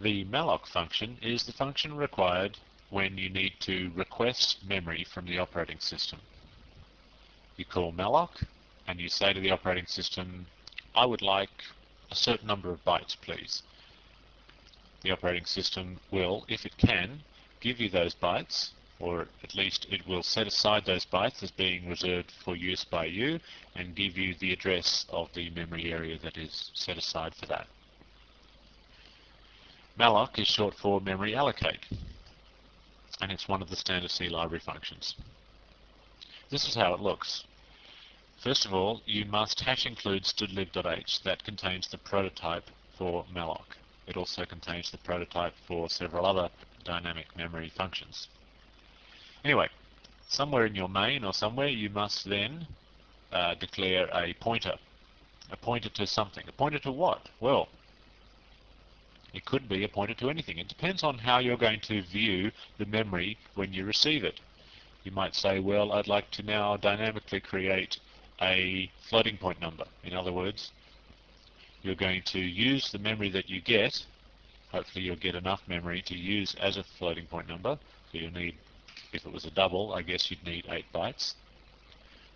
The malloc function is the function required when you need to request memory from the operating system. You call malloc and you say to the operating system, I would like a certain number of bytes, please. The operating system will, if it can, give you those bytes, or at least it will set aside those bytes as being reserved for use by you and give you the address of the memory area that is set aside for that. Malloc is short for memory allocate, and it's one of the standard C library functions. This is how it looks. First of all, you must hash include stdlib.h. That contains the prototype for malloc. It also contains the prototype for several other dynamic memory functions. Anyway, somewhere in your main or somewhere you must then declare a pointer to something. A pointer to what? Well, it could be a pointer to anything. It depends on how you're going to view the memory when you receive it. You might say, well, I'd like to now dynamically create a floating point number. In other words, you're going to use the memory that you get. Hopefully you'll get enough memory to use as a floating point number. So you'll need, if it was a double, I guess you'd need 8 bytes.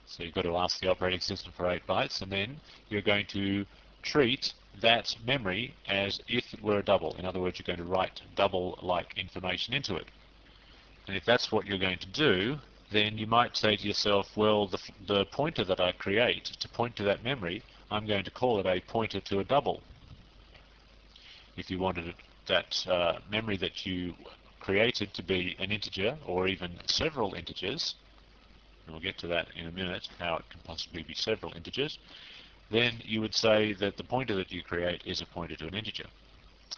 So you've got to ask the operating system for 8 bytes, and then you're going to treat that memory as if it were a double. In other words, you're going to write double-like information into it. And if that's what you're going to do, then you might say to yourself, well, the pointer that I create to point to that memory, I'm going to call it a pointer to a double. If you wanted that memory that you created to be an integer or even several integers, and we'll get to that in a minute, how it can possibly be several integers, then you would say that the pointer that you create is a pointer to an integer.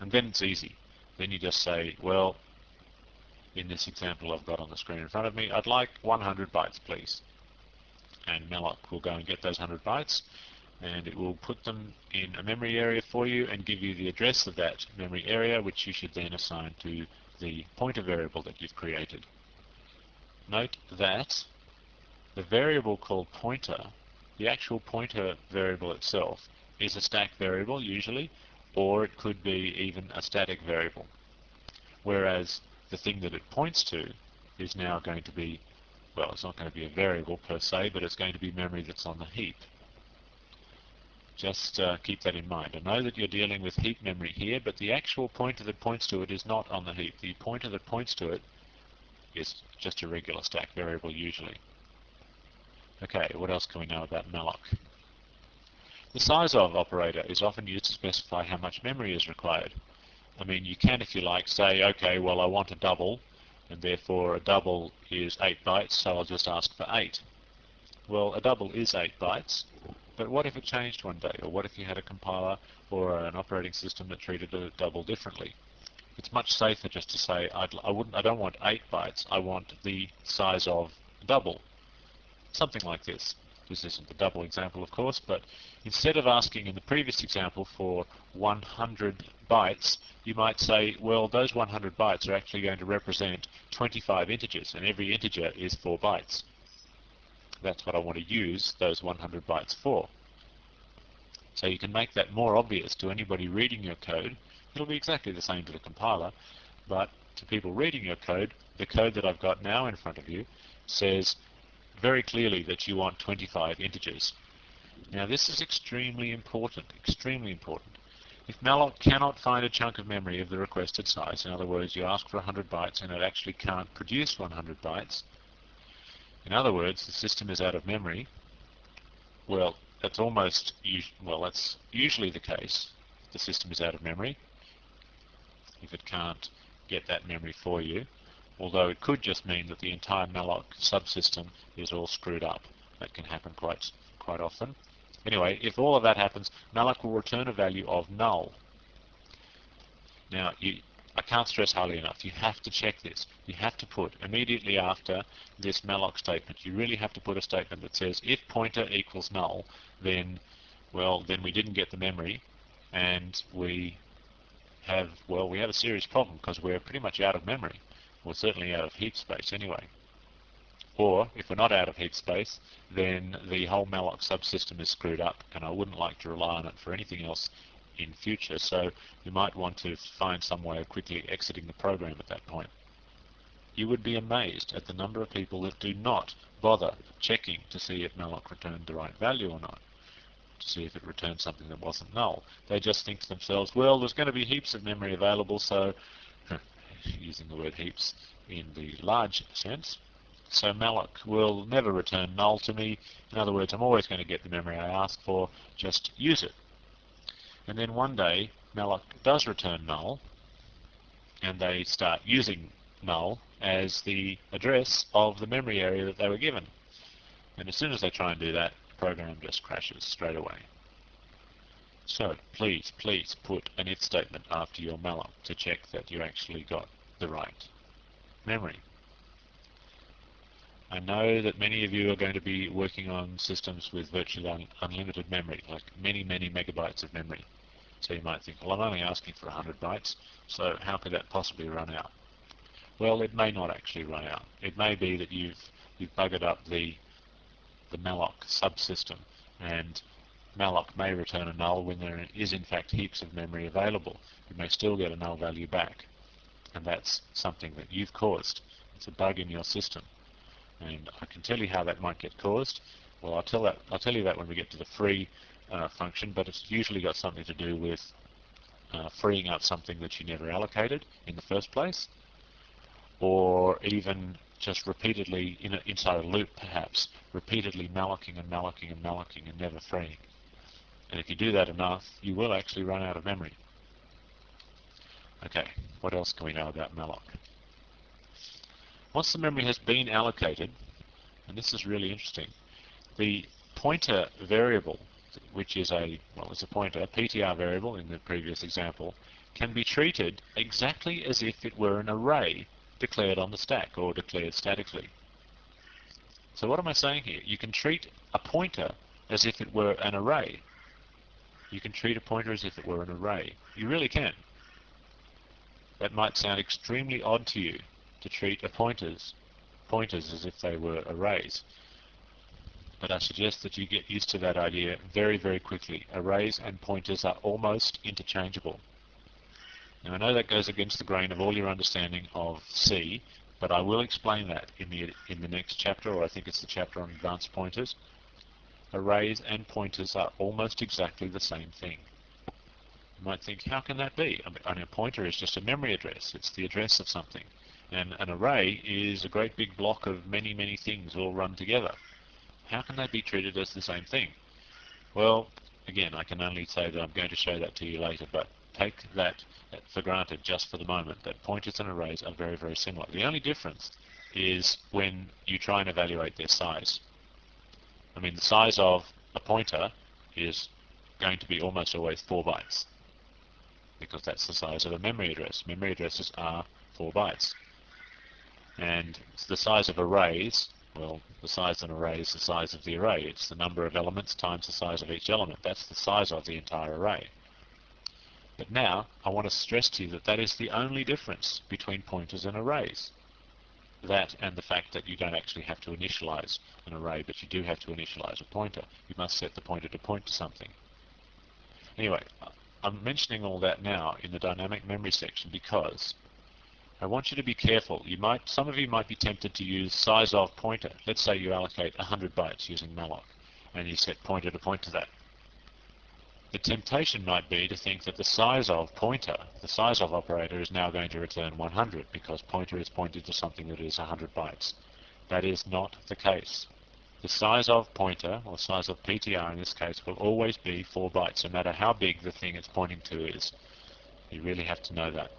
And then it's easy. Then you just say, well, in this example I've got on the screen in front of me, I'd like 100 bytes, please. And malloc will go and get those 100 bytes, and it will put them in a memory area for you and give you the address of that memory area, which you should then assign to the pointer variable that you've created. Note that the variable called pointer, the actual pointer variable itself, is a stack variable usually, or it could be even a static variable. Whereas the thing that it points to is now going to be, well, it's not going to be a variable per se, but it's going to be memory that's on the heap. Just keep that in mind. I know that you're dealing with heap memory here, but the actual pointer that points to it is not on the heap. The pointer that points to it is just a regular stack variable usually. Okay, what else can we know about malloc? The size of operator is often used to specify how much memory is required. I mean, you can, if you like, say, okay, well, I want a double, and therefore a double is 8 bytes, so I'll just ask for 8. Well, a double is 8 bytes, but what if it changed one day? Or what if you had a compiler or an operating system that treated a double differently? It's much safer just to say, I don't want 8 bytes, I want the size of double. Something like this. This isn't the double example, of course, but instead of asking in the previous example for 100 bytes, you might say, well, those 100 bytes are actually going to represent 25 integers, and every integer is 4 bytes. That's what I want to use those 100 bytes for. So you can make that more obvious to anybody reading your code. It'll be exactly the same to the compiler, but to people reading your code, the code that I've got now in front of you says very clearly that you want 25 integers. Now this is extremely important, extremely important. If malloc cannot find a chunk of memory of the requested size, in other words, you ask for 100 bytes and it actually can't produce 100 bytes, in other words, the system is out of memory, well, that's usually the case. The system is out of memory if it can't get that memory for you. Although it could just mean that the entire malloc subsystem is all screwed up. That can happen quite often. Anyway, if all of that happens, malloc will return a value of null. Now, I can't stress highly enough, you have to check this. You have to put, immediately after this malloc statement, you really have to put a statement that says, if pointer equals null, then, well, then we didn't get the memory, and we have a serious problem because we're pretty much out of memory. We're certainly out of heap space anyway. Or, if we're not out of heap space, then the whole malloc subsystem is screwed up, and I wouldn't like to rely on it for anything else in future, so you might want to find some way of quickly exiting the program at that point. You would be amazed at the number of people that do not bother checking to see if malloc returned the right value or not, to see if it returned something that wasn't null. They just think to themselves, well, there's going to be heaps of memory available, so using the word heaps in the large sense, so malloc will never return null to me. In other words, I'm always going to get the memory I ask for, just use it. And then one day malloc does return null, and they start using null as the address of the memory area that they were given. And as soon as they try and do that, the program just crashes straight away. So please put an if statement after your malloc to check that you actually got the right memory. I know that many of you are going to be working on systems with virtually unlimited memory, like many megabytes of memory. So you might think, well, I'm only asking for 100 bytes, so how could that possibly run out? Well, it may not actually run out. It may be that you've buggered up the malloc subsystem, and malloc may return a null when there is in fact heaps of memory available. You may still get a null value back, and that's something that you've caused. It's a bug in your system, and I can tell you how that might get caused. Well, I'll tell you that when we get to the free function, but it's usually got something to do with freeing up something that you never allocated in the first place, or even just repeatedly, inside a loop perhaps, repeatedly mallocing and never freeing. And if you do that enough, you will actually run out of memory. Okay, what else can we know about malloc? Once the memory has been allocated, and this is really interesting, the pointer variable, which is it's a pointer, a PTR variable in the previous example, can be treated exactly as if it were an array declared on the stack or declared statically. So what am I saying here? You can treat a pointer as if it were an array. You can treat a pointer as if it were an array. You really can. That might sound extremely odd to you, to treat pointers as if they were arrays. But I suggest that you get used to that idea very quickly. Arrays and pointers are almost interchangeable. Now I know that goes against the grain of all your understanding of C, but I will explain that in the next chapter, or I think it's the chapter on advanced pointers. Arrays and pointers are almost exactly the same thing. You might think, how can that be? I mean, a pointer is just a memory address. It's the address of something. And an array is a great big block of many things all run together. How can they be treated as the same thing? Well, again, I can only say that I'm going to show that to you later, but take that for granted just for the moment, that pointers and arrays are very similar. The only difference is when you try and evaluate their size. I mean, the size of a pointer is going to be almost always 4 bytes, because that's the size of a memory address. Memory addresses are 4 bytes. And the size of arrays, well, the size of an array is the size of the array. It's the number of elements times the size of each element. That's the size of the entire array. But now, I want to stress to you that that is the only difference between pointers and arrays. That and the fact that you don't actually have to initialize an array, but you do have to initialize a pointer. You must set the pointer to point to something. Anyway, I'm mentioning all that now in the dynamic memory section because I want you to be careful. Some of you might be tempted to use size of pointer. Let's say you allocate 100 bytes using malloc, and you set pointer to point to that. The temptation might be to think that the size of pointer, the size of operator, is now going to return 100 because pointer is pointed to something that is 100 bytes. That is not the case. The size of pointer, or size of PTR in this case, will always be 4 bytes, no matter how big the thing it's pointing to is. You really have to know that.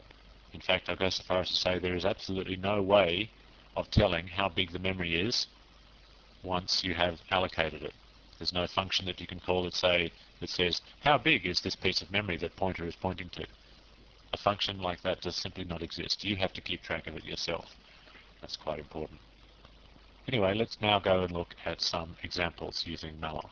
In fact, I'll go so far as to say there is absolutely no way of telling how big the memory is once you have allocated it. There's no function that you can call that says, how big is this piece of memory that pointer is pointing to? A function like that does simply not exist. You have to keep track of it yourself. That's quite important. Anyway, let's now go and look at some examples using malloc.